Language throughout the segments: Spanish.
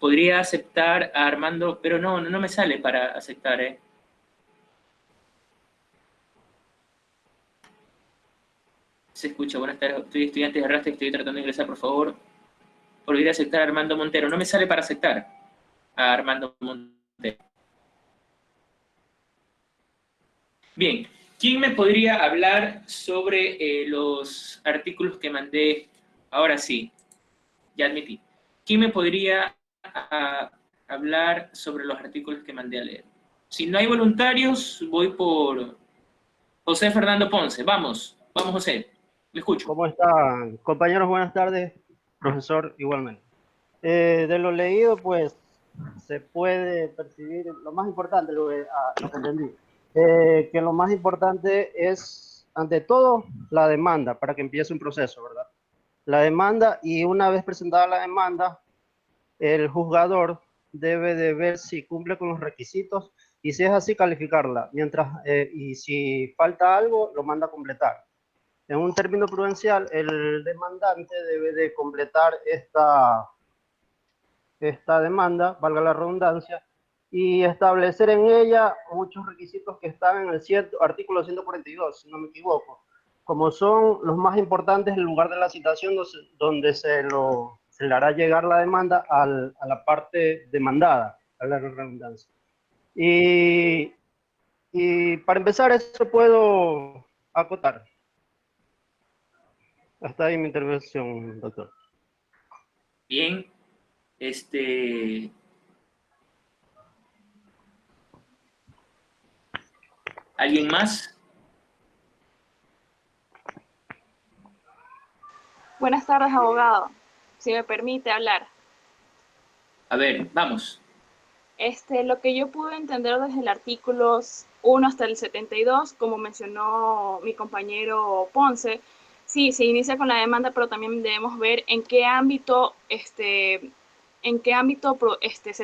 podría aceptar a Armando, pero no me sale para aceptar, ¿eh? Se escucha, buenas tardes, estoy estudiante de arrastre, estoy tratando de ingresar, por favor. Podría aceptar a Armando Montero. No me sale para aceptar a Armando Montero. Bien, ¿quién me podría hablar sobre los artículos que mandé? Ahora sí, ya admití. ¿Quién me podría hablar sobre los artículos que mandé a leer? Si no hay voluntarios, voy por José Fernando Ponce. Vamos, vamos José, le escucho. ¿Cómo están, compañeros? Buenas tardes, profesor, igualmente. De lo leído, pues, se puede percibir lo más importante, lo que entendí, que lo más importante es, ante todo, la demanda, para que empiece un proceso, ¿verdad? La demanda, y una vez presentada la demanda, el juzgador debe de ver si cumple con los requisitos, y si es así, calificarla, y si falta algo, lo manda a completar. En un término prudencial, el demandante debe de completar esta demanda, valga la redundancia, y establecer en ella muchos requisitos que están en el artículo 142, si no me equivoco, como son los más importantes, el lugar de la citación donde se le hará llegar la demanda a la parte demandada, valga la redundancia. Y, y para empezar, eso puedo acotar. Hasta ahí mi intervención, doctor. Bien, ¿alguien más? Buenas tardes, abogado. Si me permite hablar. A ver, vamos. Lo que yo pude entender desde el artículo 1 hasta el 72, como mencionó mi compañero Ponce, sí, se inicia con la demanda, pero también debemos ver en qué ámbito, se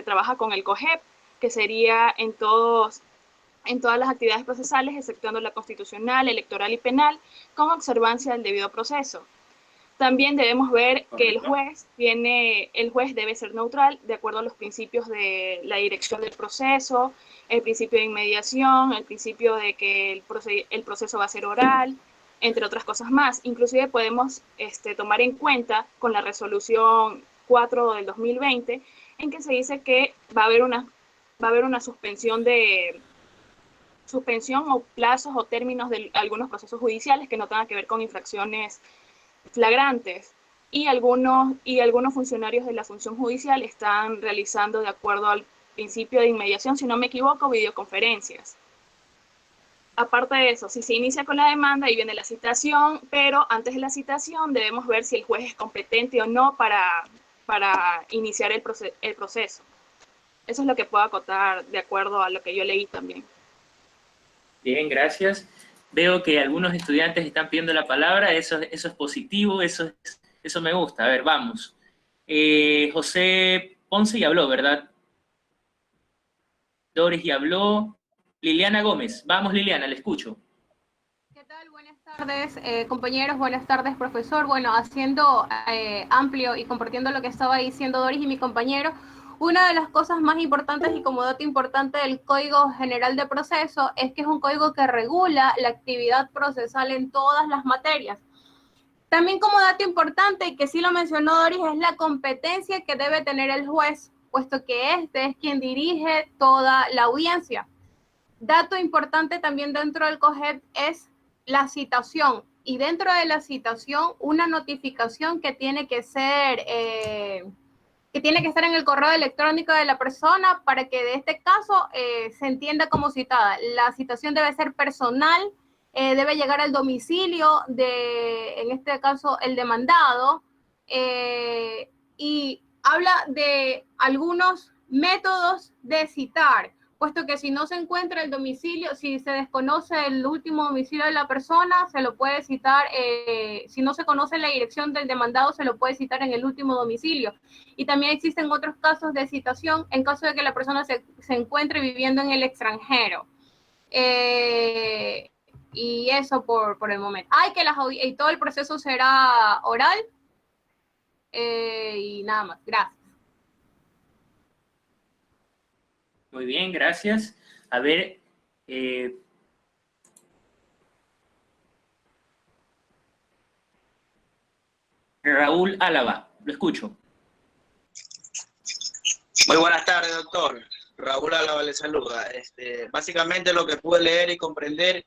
trabaja con el COGEP, que sería en todas las actividades procesales, exceptuando la constitucional, electoral y penal, con observancia del debido proceso. También debemos ver que el juez debe ser neutral de acuerdo a los principios de la dirección del proceso, el principio de inmediación, el principio de que el proceso va a ser oral, entre otras cosas más. Inclusive podemos tomar en cuenta con la resolución 4 del 2020, en que se dice que va a haber una suspensión o plazos o términos de algunos procesos judiciales que no tengan que ver con infracciones flagrantes, y algunos funcionarios de la función judicial están realizando, de acuerdo al principio de inmediación, si no me equivoco, videoconferencias. Aparte de eso, si se inicia con la demanda y viene la citación, pero antes de la citación debemos ver si el juez es competente o no para iniciar el proceso. Eso es lo que puedo acotar de acuerdo a lo que yo leí también. Bien, gracias. Veo que algunos estudiantes están pidiendo la palabra, eso es positivo, eso me gusta. A ver, vamos. José Ponce ya habló, ¿verdad? Doris ya habló. Liliana Gómez. Vamos, Liliana, le escucho. ¿Qué tal? Buenas tardes, compañeros. Buenas tardes, profesor. Bueno, haciendo amplio y compartiendo lo que estaba diciendo Doris y mi compañero, una de las cosas más importantes y como dato importante del Código General de Proceso es que es un código que regula la actividad procesal en todas las materias. También como dato importante, y que sí lo mencionó Doris, es la competencia que debe tener el juez, puesto que este es quien dirige toda la audiencia. Dato importante también dentro del COGEP es la citación, y dentro de la citación una notificación que tiene que ser estar en el correo electrónico de la persona para que de este caso se entienda como citada. La citación debe ser personal, debe llegar al domicilio en este caso, el demandado, y habla de algunos métodos de citar, puesto que si no se encuentra el domicilio, si se desconoce el último domicilio de la persona, se lo puede citar, si no se conoce la dirección del demandado, se lo puede citar en el último domicilio. Y también existen otros casos de citación en caso de que la persona se encuentre viviendo en el extranjero. Y eso por el momento. Y todo el proceso será oral, y nada más. Gracias. Muy bien, gracias. A ver, Raúl Álava, lo escucho. Muy buenas tardes, doctor. Raúl Álava le saluda. Básicamente lo que pude leer y comprender,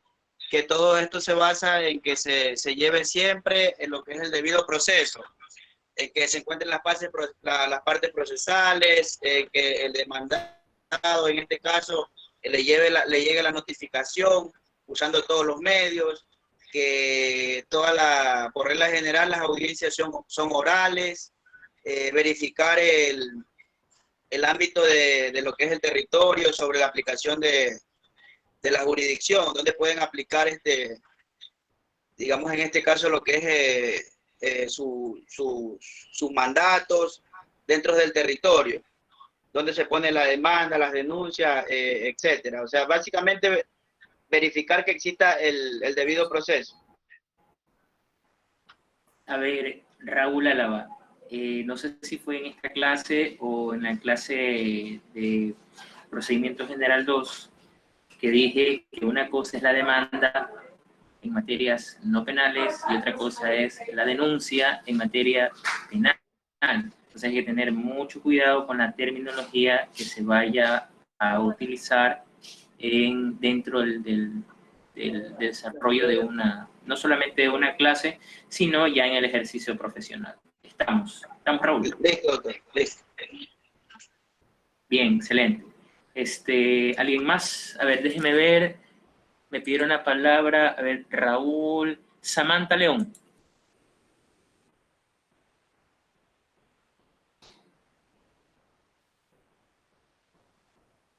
que todo esto se basa en que se lleve siempre en lo que es el debido proceso, en que se encuentren las partes procesales, que el demandado, en este caso, le llegue la notificación usando todos los medios, que por regla general las audiencias son orales, verificar el ámbito de lo que es el territorio sobre la aplicación de la jurisdicción, donde pueden aplicar, digamos en este caso, lo que es sus mandatos dentro del territorio, donde se pone la demanda, las denuncias, etcétera. O sea, básicamente verificar que exista el debido proceso. A ver, Raúl Álava, no sé si fue en esta clase o en la clase de Procedimiento General 2, que dije que una cosa es la demanda en materias no penales y otra cosa es la denuncia en materia penal. Entonces hay que tener mucho cuidado con la terminología que se vaya a utilizar dentro del desarrollo de no solamente de una clase, sino ya en el ejercicio profesional. ¿Estamos, Raúl? Listo, doctor. Listo. Bien, excelente. ¿Alguien más? A ver, déjeme ver. Me pidieron la palabra. A ver, Raúl. Samantha León.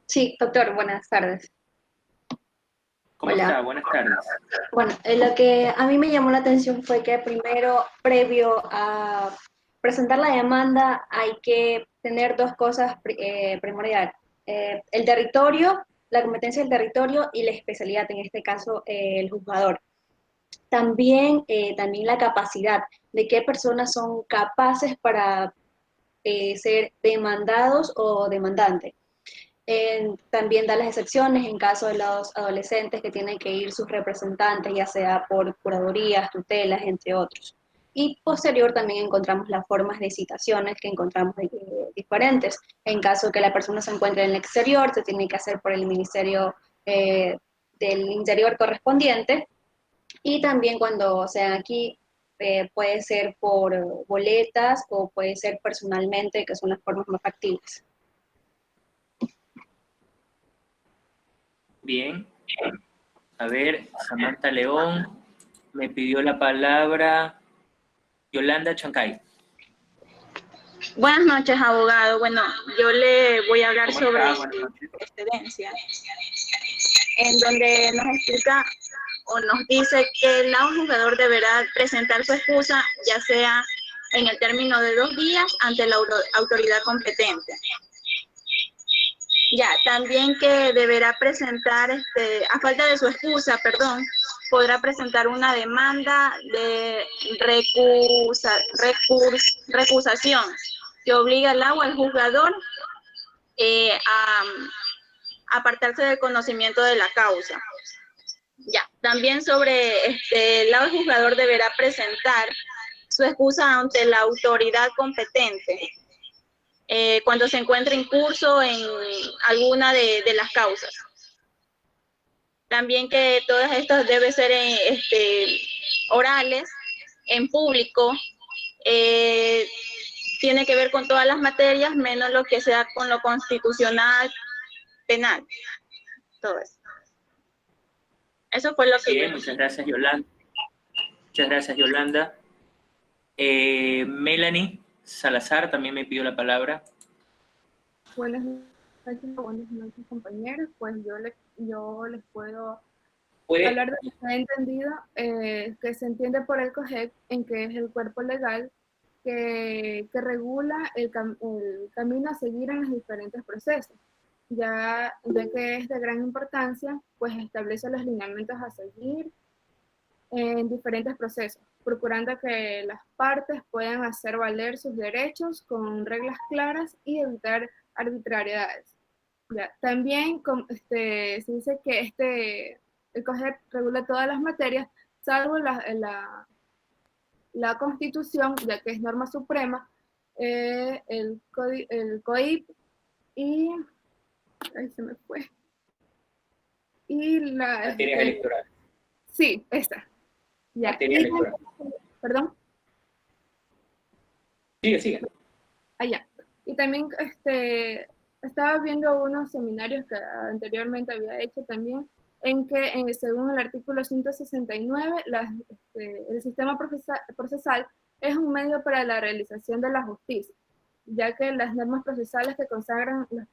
Sí, doctor, buenas tardes. ¿Cómo Hola. está? Buenas tardes. Bueno, lo que a mí me llamó la atención fue que primero, previo a presentar la demanda, hay que tener dos cosas primordiales. El territorio, la competencia del territorio y la especialidad, en este caso, el juzgador. También la capacidad de qué personas son capaces para ser demandados o demandantes. También da las excepciones en caso de los adolescentes que tienen que ir sus representantes, ya sea por curadurías, tutelas, entre otros. Y posterior también encontramos las formas de citaciones que encontramos diferentes. En caso que la persona se encuentre en el exterior, se tiene que hacer por el Ministerio del Interior correspondiente. Y también cuando sean aquí, puede ser por boletas o puede ser personalmente, que son las formas más factibles. Bien. A ver, Samantha León. Me pidió la palabra Yolanda Chancay. Buenas noches, abogado. Bueno, yo le voy a hablar sobre excedencia, en donde nos explica o nos dice que el lado juzgador deberá presentar su excusa, ya sea en el término de 2 días ante la autoridad competente. Ya, también que deberá presentar, a falta de su excusa, perdón, podrá presentar una demanda de recusación que obliga al al juzgador a apartarse del conocimiento de la causa. Ya, también sobre el lado del juzgador deberá presentar su excusa ante la autoridad competente cuando se encuentre en curso en alguna de las causas. También que todas estas deben ser orales, en público, tiene que ver con todas las materias, menos lo que sea con lo constitucional, penal, todo eso. Eso fue lo que Bien, muchas gracias, Yolanda. Muchas gracias, Yolanda. Melanie Salazar también me pidió la palabra. Buenas noches, compañeros. Pues yo les puedo hablar de lo que he entendido, que se entiende por el COGEP, en que es el cuerpo legal que regula el camino a seguir en los diferentes procesos. Ya que es de gran importancia, pues establece los lineamientos a seguir en diferentes procesos, procurando que las partes puedan hacer valer sus derechos con reglas claras y evitar arbitrariedades. Ya. También se dice que el COGEP regula todas las materias, salvo la Constitución, ya que es norma suprema, el COIP y... Ahí se me fue. Y Materias electorales. sí, esta. Ya. Materia electoral. Perdón. Sigue. Allá. Y también estaba viendo unos seminarios que anteriormente había hecho también, en que según el artículo 169, el sistema procesal es un medio para la realización de la justicia, ya que las normas procesales que consagran los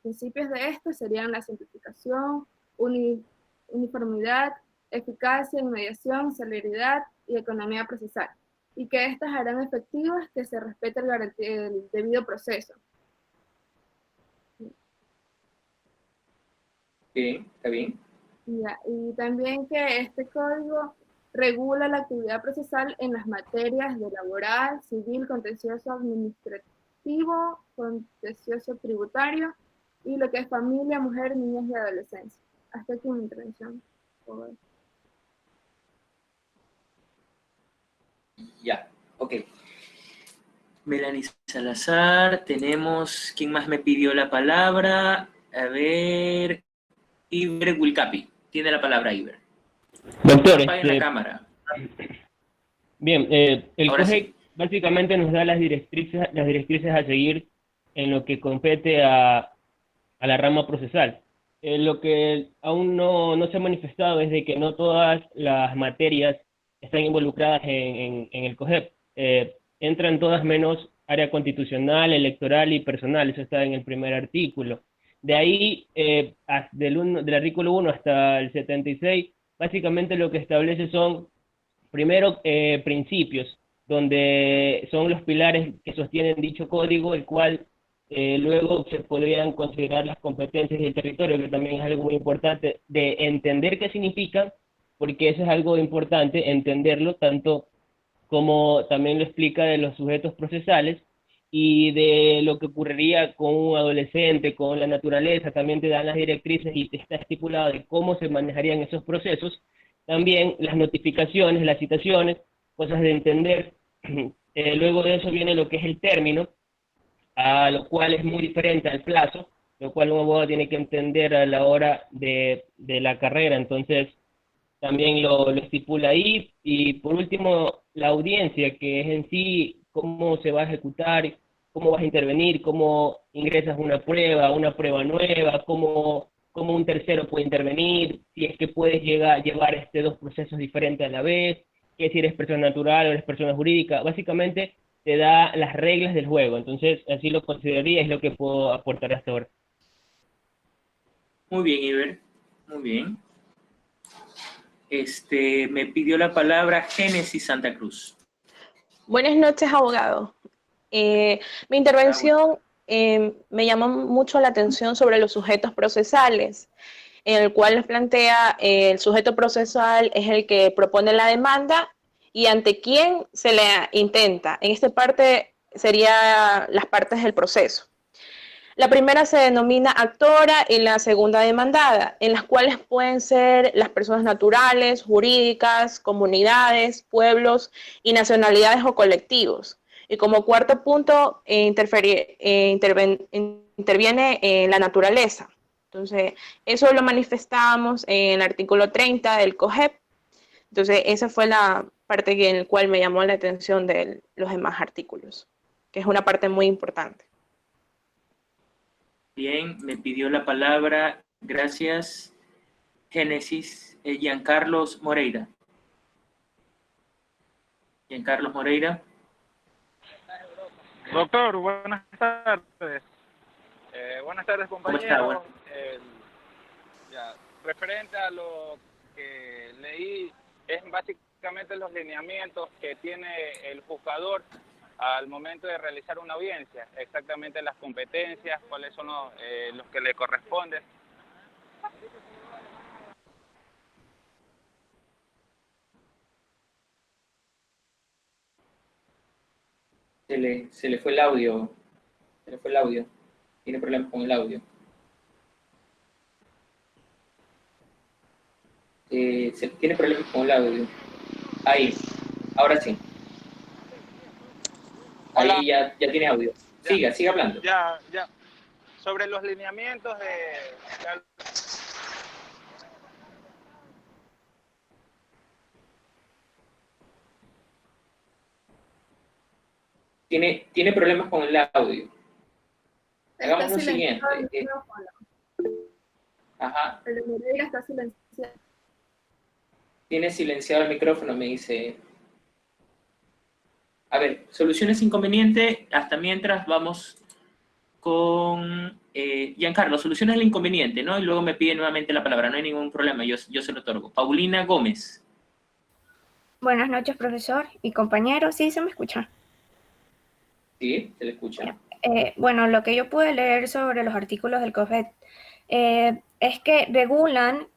principios de esto serían la simplificación, uniformidad, eficacia, inmediación, celeridad y economía procesal, y que estas harán efectivas que se respete el debido proceso. Bien, está bien. Ya, y también que este código regula la actividad procesal en las materias de laboral, civil, contencioso administrativo, contencioso tributario, y lo que es familia, mujer, niñas y adolescencia. Hasta aquí mi intervención. Ya, ok. Melanie Salazar, tenemos, ¿quién más me pidió la palabra? A ver, Iber Wilcapi, tiene la palabra Iber. Doctor, Apaguen la cámara. bien, el Ahora COGEC sí. básicamente nos da las directrices a seguir en lo que compete a la rama procesal. Lo que aún no se ha manifestado es de que no todas las materias están involucradas en el COGEP. Entran todas menos área constitucional, electoral y personal, eso está en el primer artículo. De ahí, del artículo 1 hasta el 76, básicamente lo que establece son, primero, principios, donde son los pilares que sostienen dicho código, el cual luego se podrían considerar las competencias del territorio, que también es algo muy importante de entender qué significan, porque eso es algo importante, entenderlo, tanto como también lo explica de los sujetos procesales y de lo que ocurriría con un adolescente, con la naturaleza, también te dan las directrices y te está estipulado de cómo se manejarían esos procesos. También las notificaciones, las citaciones, cosas de entender. Luego de eso viene lo que es el término, a lo cual es muy diferente al plazo, lo cual un abogado tiene que entender a la hora de la carrera. Entonces, también lo estipula ahí. Y por último, la audiencia, que es en sí cómo se va a ejecutar, cómo vas a intervenir, cómo ingresas una prueba nueva, cómo un tercero puede intervenir, si es que puedes llevar dos procesos diferentes a la vez, que si eres persona natural o eres persona jurídica. Básicamente te da las reglas del juego. Entonces, así lo consideraría, es lo que puedo aportar hasta ahora. Muy bien, Iber. Muy bien. Me pidió la palabra Génesis Santa Cruz. Buenas noches, abogado. Mi intervención me llama mucho la atención sobre los sujetos procesales, en el cual les plantea el sujeto procesal es el que propone la demanda y ante quién se le intenta. En esta parte serían las partes del proceso. La primera se denomina actora y la segunda demandada, en las cuales pueden ser las personas naturales, jurídicas, comunidades, pueblos y nacionalidades o colectivos. Y como cuarto punto, interviene la naturaleza. Entonces, eso lo manifestamos en el artículo 30 del COGEP. Entonces, esa fue la parte en la cual me llamó la atención de los demás artículos, que es una parte muy importante. Bien, me pidió la palabra, gracias, Génesis, Giancarlos Moreira. Giancarlos Moreira. Doctor, buenas tardes. Buenas tardes, compañeros. ¿Cómo está? Referente a lo que leí, es básicamente los lineamientos que tiene el juzgador al momento de realizar una audiencia, exactamente las competencias, cuáles son los que le corresponden. Se le fue el audio. Se le fue el audio. Tiene problemas con el audio. Tiene problemas con el audio. Ahí, ahora sí. Hola. Ahí ya tiene audio. Siga hablando. Ya. Sobre los lineamientos de Tiene problemas con el audio. Hagamos Está lo silenciado el siguiente. micrófono. Ajá. El de Moreira está silenciado. Tiene silenciado el micrófono, me dice. A ver, soluciones inconveniente. Hasta mientras vamos con Giancarlo. Soluciones el inconveniente, ¿no? Y luego me pide nuevamente la palabra. No hay ningún problema, yo se lo otorgo. Paulina Gómez. Buenas noches, profesor y compañeros. ¿Sí se me escucha? Sí, se le escucha. Bueno, lo que yo pude leer sobre los artículos del COFET es que regulan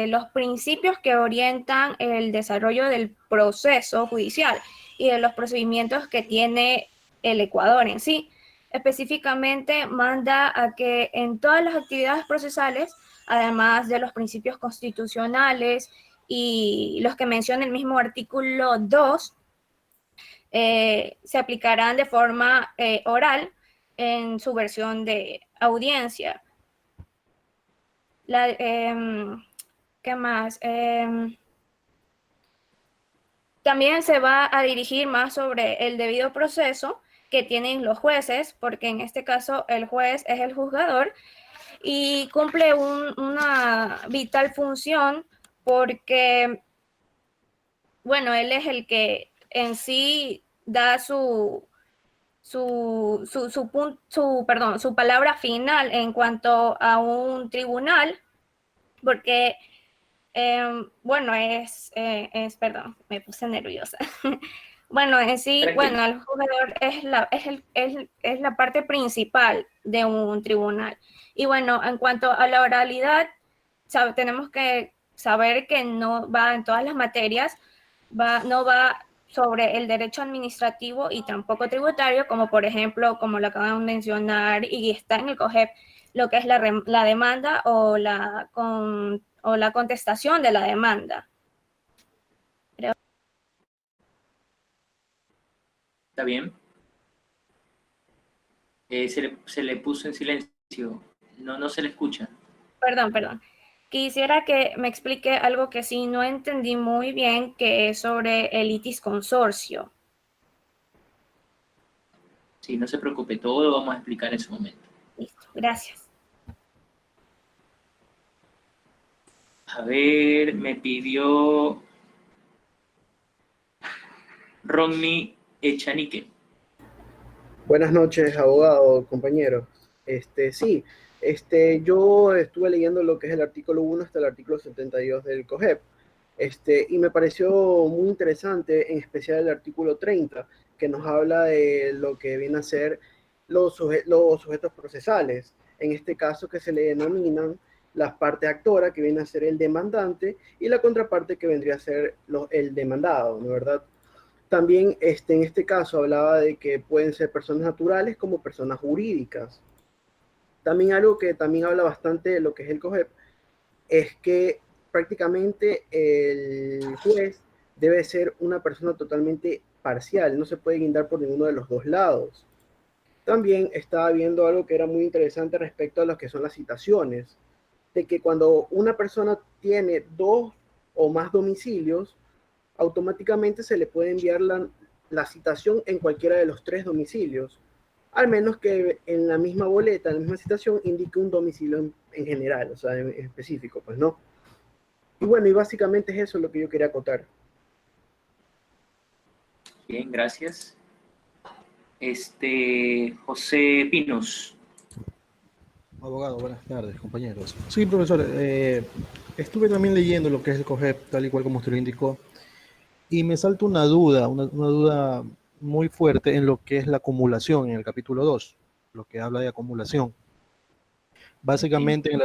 los principios que orientan el desarrollo del proceso judicial y de los procedimientos que tiene el Ecuador en sí. Específicamente manda a que en todas las actividades procesales, además de los principios constitucionales y los que menciona el mismo artículo 2, se aplicarán de forma oral en su versión de audiencia. ¿Qué más? También se va a dirigir más sobre el debido proceso que tienen los jueces, porque en este caso el juez es el juzgador y cumple una vital función porque, bueno, él es el que en sí da su palabra final en cuanto a un tribunal, porque, bueno, perdón, me puse nerviosa. Bueno, en sí, bueno, el juzgador es la parte principal de un tribunal. Y bueno, en cuanto a la oralidad, tenemos que saber que no va en todas las materias, no va sobre el derecho administrativo y tampoco tributario, como por ejemplo, como lo acaban de mencionar, y está en el COGEP, lo que es la demanda o la contestación de la demanda. ¿Está bien? Se le puso en silencio. No se le escucha. Perdón. Quisiera que me explique algo que sí no entendí muy bien, que es sobre el litis consorcio. Sí, no se preocupe, todo lo vamos a explicar en su momento. Listo, gracias. A ver, me pidió Ronnie Echanique. Buenas noches, abogado, compañeros. Sí, yo estuve leyendo lo que es el artículo 1 hasta el artículo 72 del COGEP, y me pareció muy interesante, en especial el artículo 30, que nos habla de lo que vienen a ser los sujetos procesales, en este caso que se le denominan las partes actoras, que viene a ser el demandante, y la contraparte que vendría a ser el demandado, ¿no es verdad? También en este caso hablaba de que pueden ser personas naturales como personas jurídicas. También algo que también habla bastante de lo que es el COGEP es que prácticamente el juez debe ser una persona totalmente parcial, no se puede guindar por ninguno de los dos lados. También estaba viendo algo que era muy interesante respecto a lo que son las citaciones, de que cuando una persona tiene 2 o más domicilios, automáticamente se le puede enviar la citación en cualquiera de los 3 domicilios, al menos que en la misma boleta, en la misma citación, indique un domicilio en general, o sea, en específico, pues no. Y bueno, y básicamente es eso lo que yo quería acotar. Bien, gracias. José Pinos. Abogado, buenas tardes, compañeros. Sí, profesor, estuve también leyendo lo que es el COGEP, tal y cual como usted lo indicó, y me salta una duda muy fuerte en lo que es la acumulación, en el capítulo 2, lo que habla de acumulación. Básicamente en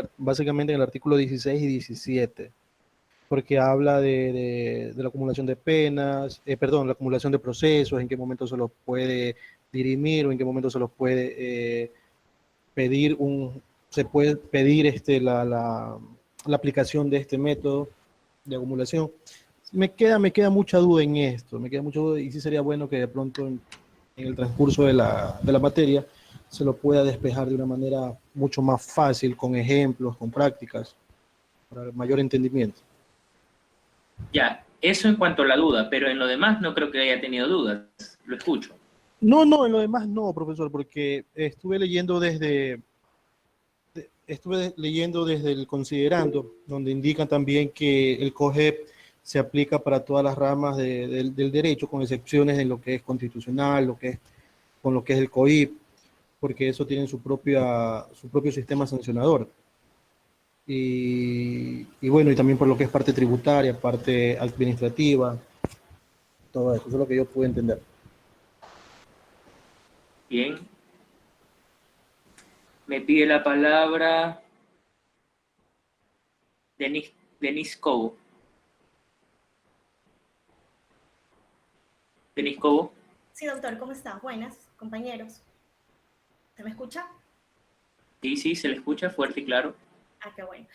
el artículo 16 y 17, porque habla de la acumulación de penas, la acumulación de procesos, en qué momento se los puede dirimir o en qué momento se los puede se puede pedir la aplicación de este método. de acumulación. Me queda mucha duda en esto, me queda mucha duda y sí sería bueno que de pronto en el transcurso de la materia se lo pueda despejar de una manera mucho más fácil, con ejemplos, con prácticas, para mayor entendimiento. Ya, eso en cuanto a la duda, pero en lo demás no creo que haya tenido dudas. Lo escucho. No, en lo demás no, profesor, porque estuve leyendo desde el considerando, donde indican también que el COGEP se aplica para todas las ramas del derecho, con excepciones en lo que es constitucional, con lo que es el COIP, porque eso tiene su propio sistema sancionador. Y bueno, y también por lo que es parte tributaria, parte administrativa, todo eso es lo que yo pude entender. Bien. Me pide la palabra Denise Cobo. Denise Cobo. Sí, doctor, ¿cómo está? Buenas, compañeros. ¿Se me escucha? Sí, se le escucha fuerte y claro. Ah, qué bueno.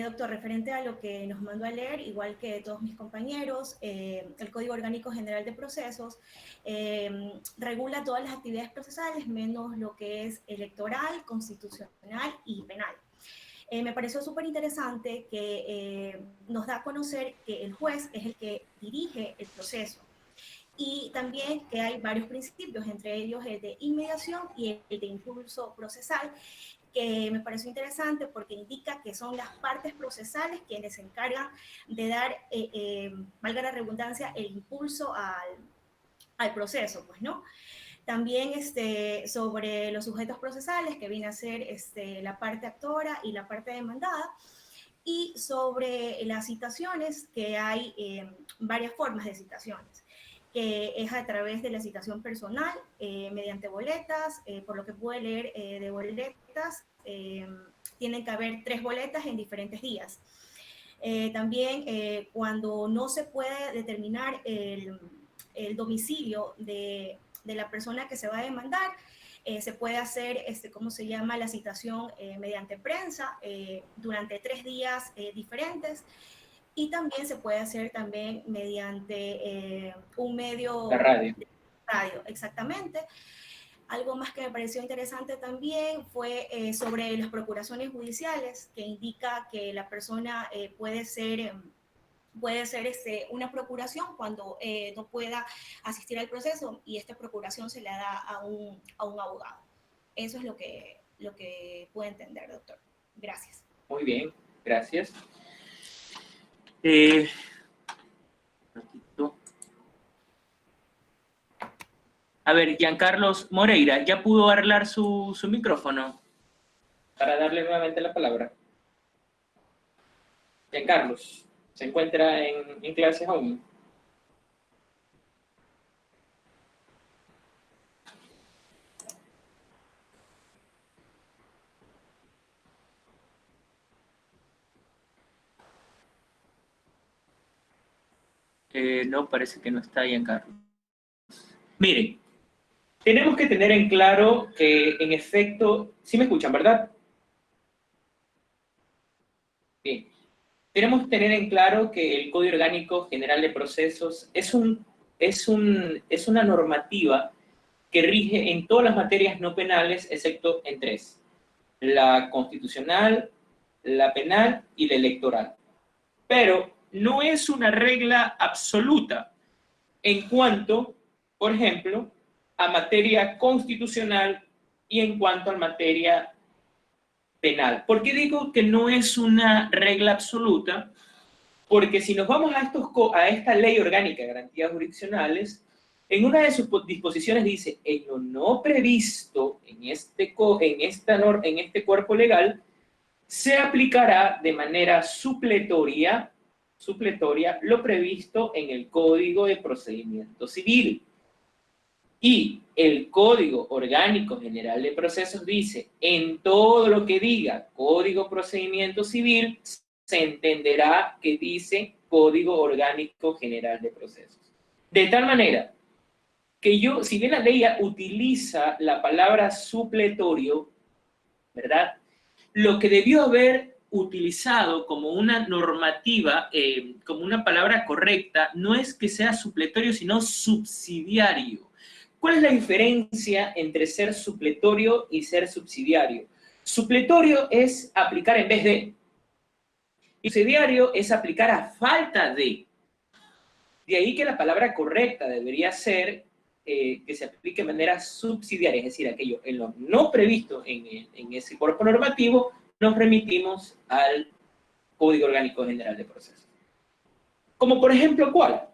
Doctor, referente a lo que nos mandó a leer, igual que todos mis compañeros, el Código Orgánico General de Procesos regula todas las actividades procesales, menos lo que es electoral, constitucional y penal. Me pareció súper interesante que nos da a conocer que el juez es el que dirige el proceso. Y también que hay varios principios, entre ellos el de inmediación y el de impulso procesal, que me pareció interesante porque indica que son las partes procesales quienes se encargan de dar, valga la redundancia, el impulso al proceso, pues, ¿no? También sobre los sujetos procesales, que viene a ser la parte actora y la parte demandada, y sobre las citaciones, que hay varias formas de citaciones, que es a través de la citación personal, mediante boletas, por lo que pude leer de boletas, tienen que haber 3 boletas en diferentes días. También cuando no se puede determinar el domicilio de la persona que se va a demandar, se puede hacer, ¿cómo se llama?, la citación mediante prensa durante 3 días diferentes. Y también se puede hacer también mediante un medio La radio. de radio, exactamente. Algo más que me pareció interesante también fue sobre las procuraciones judiciales, que indica que la persona puede ser una procuración cuando no pueda asistir al proceso, y esta procuración se la da a un abogado. Eso es lo que puedo entender, doctor. Gracias. Muy bien, gracias. A ver, Giancarlos Moreira, ¿ya pudo hablar su micrófono? Para darle nuevamente la palabra. Giancarlos, ¿se encuentra en clases aún? No, parece que no está Giancarlos. Miren, tenemos que tener en claro que, en efecto, ¿sí me escuchan, verdad? Bien. Tenemos que tener en claro que el Código Orgánico General de Procesos es una normativa que rige en todas las materias no penales, excepto en 3. La constitucional, la penal y la electoral. Pero no es una regla absoluta en cuanto, por ejemplo, a materia constitucional y en cuanto a materia penal. ¿Por qué digo que no es una regla absoluta? Porque si nos vamos a esta Ley Orgánica de Garantías Jurisdiccionales, en una de sus disposiciones dice, en lo no previsto en este cuerpo legal, se aplicará de manera supletoria lo previsto en el Código de Procedimiento Civil. Y el Código Orgánico General de Procesos dice, en todo lo que diga Código Procedimiento Civil, se entenderá que dice Código Orgánico General de Procesos. De tal manera que si bien la ley utiliza la palabra supletorio, ¿verdad? Lo que debió haber utilizado como una normativa, como una palabra correcta, no es que sea supletorio, sino subsidiario. ¿Cuál es la diferencia entre ser supletorio y ser subsidiario? Supletorio es aplicar en vez de. Y subsidiario es aplicar a falta de. De ahí que la palabra correcta debería ser que se aplique de manera subsidiaria, es decir, aquello en lo no previsto en ese cuerpo normativo, nos remitimos al Código Orgánico General de Procesos. Como por ejemplo, ¿cuál?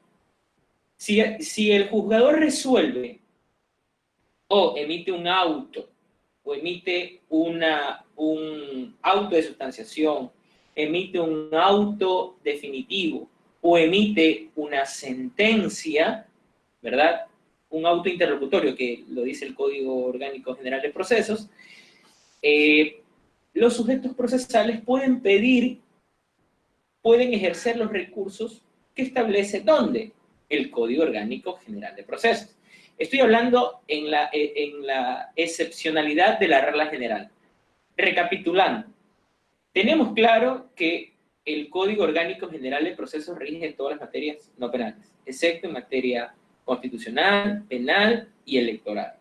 Si el juzgador resuelve o emite un auto, o emite un auto de sustanciación, emite un auto definitivo, o emite una sentencia, ¿verdad? Un auto interlocutorio, que lo dice el Código Orgánico General de Procesos, los sujetos procesales pueden ejercer los recursos que establece, ¿dónde? El Código Orgánico General de Procesos. Estoy hablando en la excepcionalidad de la regla general. Recapitulando, tenemos claro que el Código Orgánico General de Procesos rige en todas las materias no penales, excepto en materia constitucional, penal y electoral.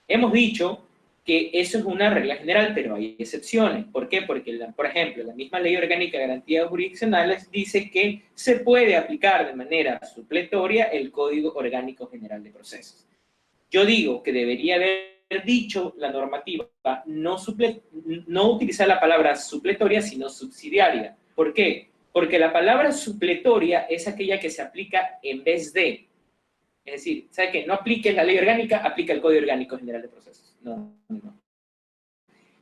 Hemos dicho que eso es una regla general, pero hay excepciones. ¿Por qué? Porque, por ejemplo, la misma Ley Orgánica de Garantías Jurisdiccionales dice que se puede aplicar de manera supletoria el Código Orgánico General de Procesos. Yo digo que debería haber dicho la normativa no utilizar la palabra supletoria, sino subsidiaria. ¿Por qué? Porque la palabra supletoria es aquella que se aplica en vez de. Es decir, ¿sabe qué? No aplique la ley orgánica, aplica el Código Orgánico General de Procesos. No.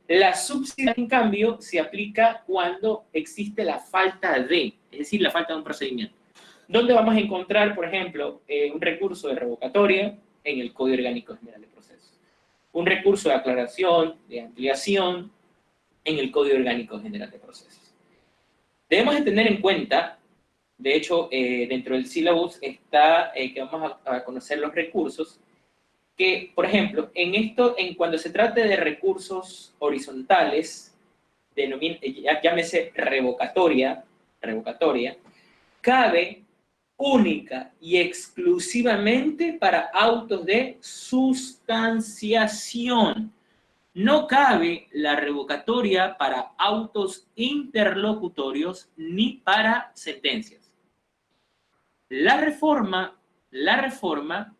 La subsidiariedad, en cambio, se aplica cuando existe la falta de, es decir, la falta de un procedimiento. ¿Dónde vamos a encontrar, por ejemplo, un recurso de revocatoria? En el Código Orgánico General de Procesos. Un recurso de aclaración, de ampliación, en el Código Orgánico General de Procesos. Debemos de tener en cuenta, de hecho, dentro del sílabus está que vamos a conocer los recursos, que, por ejemplo, cuando se trate de recursos horizontales, llámese revocatoria, cabe única y exclusivamente para autos de sustanciación. No cabe la revocatoria para autos interlocutorios ni para sentencias. La reforma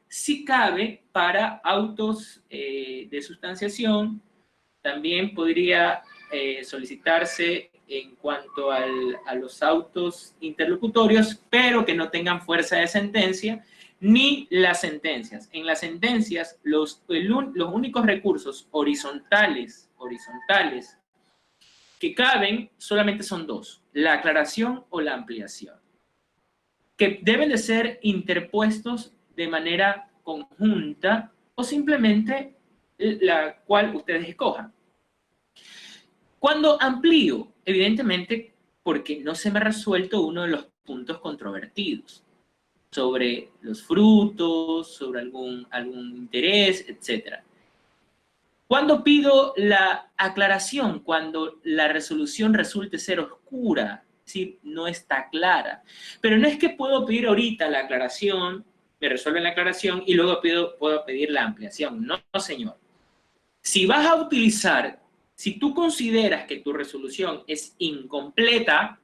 sí cabe para autos de sustanciación. También podría solicitarse en cuanto a los autos interlocutorios, pero que no tengan fuerza de sentencia, ni las sentencias. En las sentencias, los únicos recursos horizontales que caben solamente son dos: la aclaración o la ampliación, que deben de ser interpuestos de manera conjunta o simplemente la cual ustedes escojan. Cuando amplío, evidentemente, porque no se me ha resuelto uno de los puntos controvertidos sobre los frutos, sobre algún interés, etc. Cuando pido la aclaración, cuando la resolución resulte ser oscura, es decir, no está clara. Pero no es que puedo pedir ahorita la aclaración, me resuelven la aclaración y luego puedo pedir la ampliación. No, señor. Si vas a utilizar, si tú consideras que tu resolución es incompleta,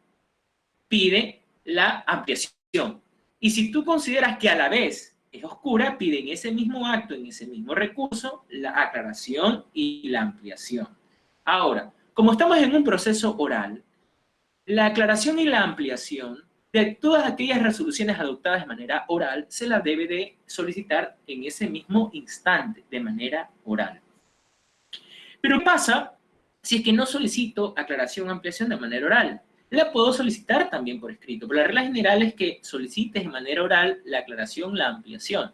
pide la ampliación. Y si tú consideras que a la vez es oscura, pide en ese mismo acto, en ese mismo recurso, la aclaración y la ampliación. Ahora, como estamos en un proceso oral, la aclaración y la ampliación de todas aquellas resoluciones adoptadas de manera oral se las debe de solicitar en ese mismo instante, de manera oral. Pero ¿qué pasa si es que no solicito aclaración o ampliación de manera oral? La puedo solicitar también por escrito, pero la regla general es que solicites de manera oral la aclaración, la ampliación.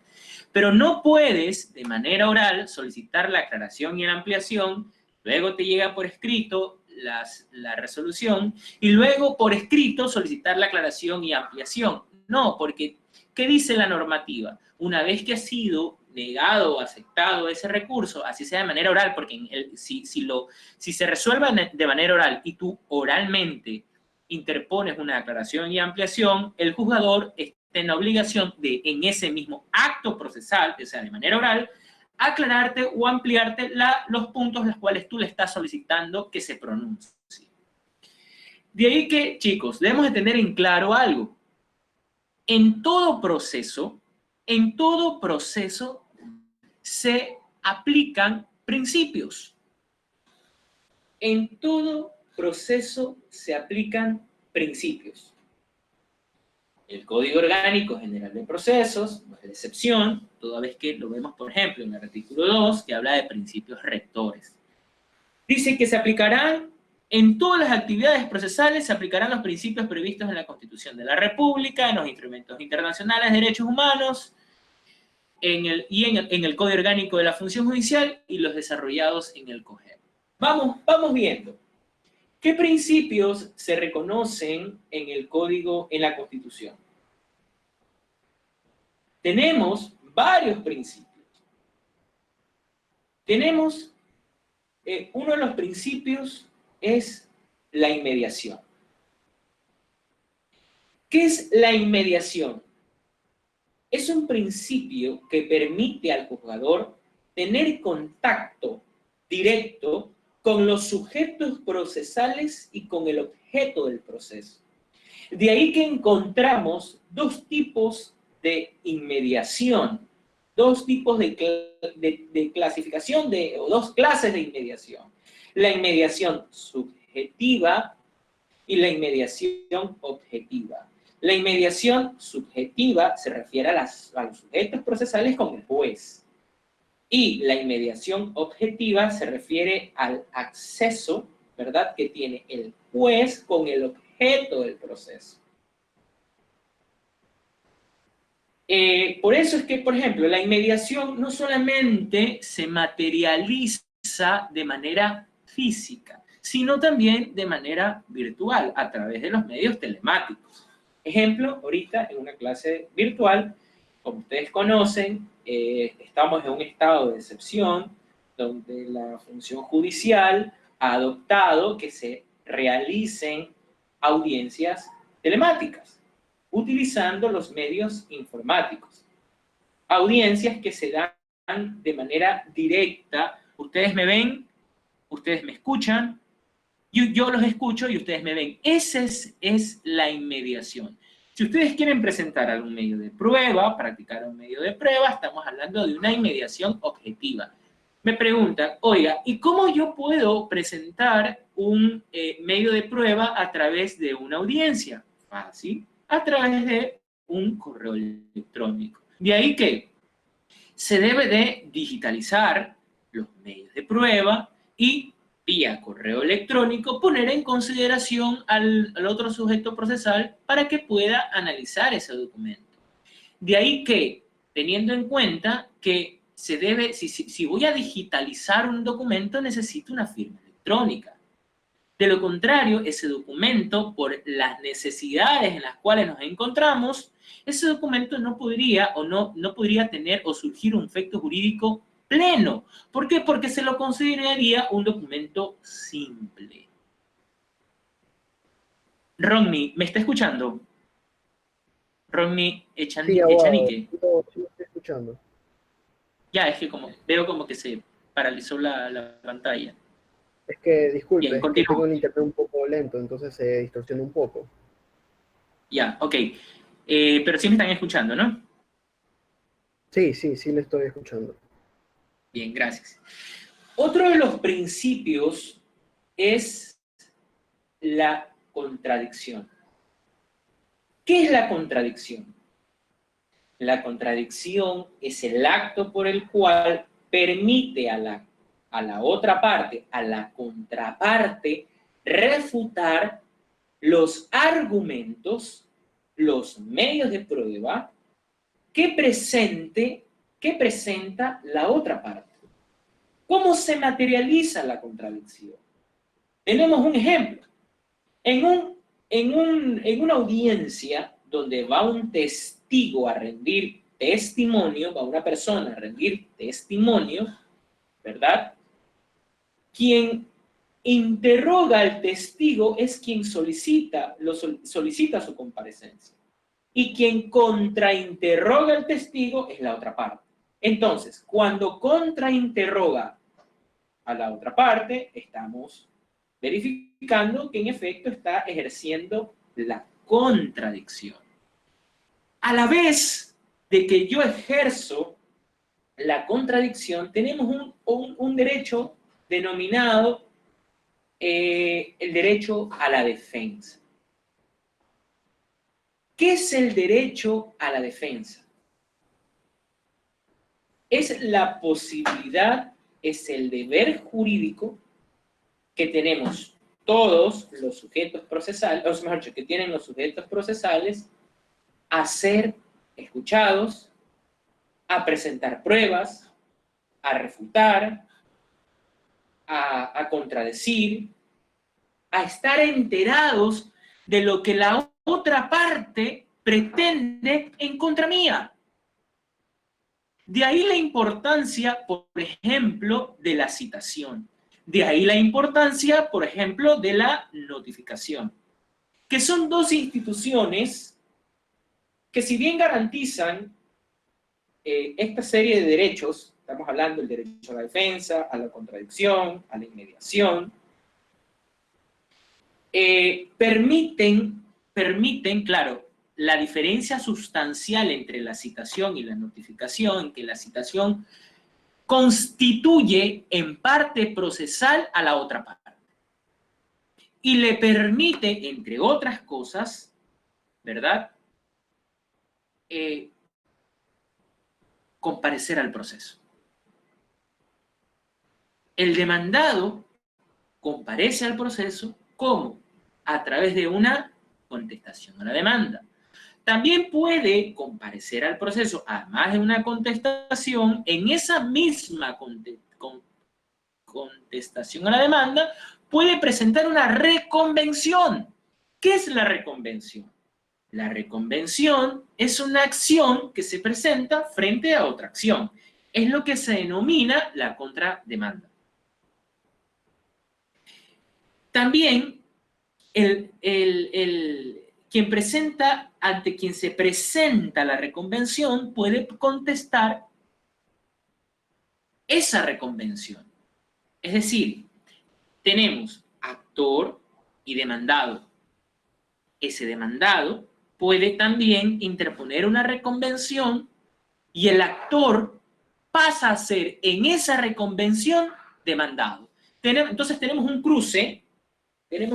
Pero no puedes de manera oral solicitar la aclaración y la ampliación, luego te llega por escrito la resolución y luego por escrito solicitar la aclaración y ampliación. No, porque ¿qué dice la normativa? Una vez que ha sido negado o aceptado ese recurso, así sea de manera oral, porque si se resuelve de manera oral y tú oralmente interpones una aclaración y ampliación, el juzgador está en la obligación de, en ese mismo acto procesal, o sea, de manera oral, aclararte o ampliarte los puntos los cuales tú le estás solicitando que se pronuncie. De ahí que, chicos, debemos de tener en claro algo. En todo proceso se aplican principios. En todo proceso se aplican principios. El Código Orgánico General de Procesos no es de excepción, toda vez que lo vemos, por ejemplo, en el artículo 2, que habla de principios rectores. Dice que se aplicarán, en todas las actividades procesales, se aplicarán los principios previstos en la Constitución de la República, en los instrumentos internacionales de derechos humanos, en el Código Orgánico de la Función Judicial y los desarrollados en el COGEP. Vamos viendo. ¿Qué principios se reconocen en el Código, en la Constitución? Tenemos varios principios. Tenemos, uno de los principios es la inmediación. ¿Qué es la inmediación? Es un principio que permite al juzgador tener contacto directo con los sujetos procesales y con el objeto del proceso. De ahí que encontramos dos tipos de inmediación, dos tipos de clasificación, o dos clases de inmediación. La inmediación subjetiva y la inmediación objetiva. La inmediación subjetiva se refiere a los sujetos procesales con el juez. Y la inmediación objetiva se refiere al acceso, ¿verdad?, que tiene el juez con el objeto del proceso. Por eso es que, por ejemplo, la inmediación no solamente se materializa de manera física, sino también de manera virtual, a través de los medios telemáticos. Ejemplo, ahorita en una clase virtual, como ustedes conocen, estamos en un estado de excepción donde la función judicial ha adoptado que se realicen audiencias telemáticas utilizando los medios informáticos. Audiencias que se dan de manera directa. Ustedes me ven, ustedes me escuchan, yo los escucho y ustedes me ven. Esa es la inmediación. Si ustedes quieren presentar algún medio de prueba, practicar un medio de prueba, estamos hablando de una inmediación objetiva. Me preguntan, oiga, ¿y cómo yo puedo presentar un medio de prueba a través de una audiencia? Fácil, a través de un correo electrónico. De ahí que se debe de digitalizar los medios de prueba y vía correo electrónico, poner en consideración al otro sujeto procesal para que pueda analizar ese documento. De ahí que, teniendo en cuenta que se debe, si voy a digitalizar un documento, necesito una firma electrónica. De lo contrario, ese documento, por las necesidades en las cuales nos encontramos, ese documento no podría tener o surgir un efecto jurídico pleno. ¿Por qué? Porque se lo consideraría un documento simple. Ronnie, ¿me está escuchando? Ronnie Echanique. Sí, estoy escuchando. Ya, es que veo como que se paralizó la pantalla. Es que, disculpe, Bien, es que tengo el internet un poco lento, entonces se distorsiona un poco. Ya, ok. Pero sí me están escuchando, ¿no? Sí, le estoy escuchando. Bien, gracias. Otro de los principios es la contradicción. ¿Qué es la contradicción? La contradicción es el acto por el cual permite a la otra parte, a la contraparte, refutar los argumentos, los medios de prueba que presenta la otra parte. ¿Cómo se materializa la contradicción? Tenemos un ejemplo. En una audiencia donde va un testigo a rendir testimonio, va una persona a rendir testimonio, ¿verdad? Quien interroga al testigo es quien solicita su comparecencia. Y quien contrainterroga al testigo es la otra parte. Entonces, cuando contrainterroga a la otra parte, estamos verificando que en efecto está ejerciendo la contradicción. A la vez de que yo ejerzo la contradicción, tenemos un derecho denominado el derecho a la defensa. ¿Qué es el derecho a la defensa? Es la posibilidad, es el deber jurídico que tenemos todos los sujetos procesales, o mejor dicho, que tienen los sujetos procesales, a ser escuchados, a presentar pruebas, a refutar, a contradecir, a estar enterados de lo que la otra parte pretende en contra mía. De ahí la importancia, por ejemplo, de la citación. De ahí la importancia, por ejemplo, de la notificación. Que son dos instituciones que, si bien garantizan esta serie de derechos, estamos hablando del derecho a la defensa, a la contradicción, a la inmediación, permiten, claro, la diferencia sustancial entre la citación y la notificación, que la citación constituye en parte procesal a la otra parte. Y le permite, entre otras cosas, ¿verdad?, comparecer al proceso. El demandado comparece al proceso, ¿cómo? A través de una contestación a la demanda. También puede comparecer al proceso, además de una contestación, en esa misma contestación a la demanda, puede presentar una reconvención. ¿Qué es la reconvención? La reconvención es una acción que se presenta frente a otra acción. Es lo que se denomina la contrademanda. También quien presenta, ante quien se presenta la reconvención, puede contestar esa reconvención. Es decir, tenemos actor y demandado. Ese demandado puede también interponer una reconvención y el actor pasa a ser en esa reconvención demandado. Entonces tenemos un cruce, tenemos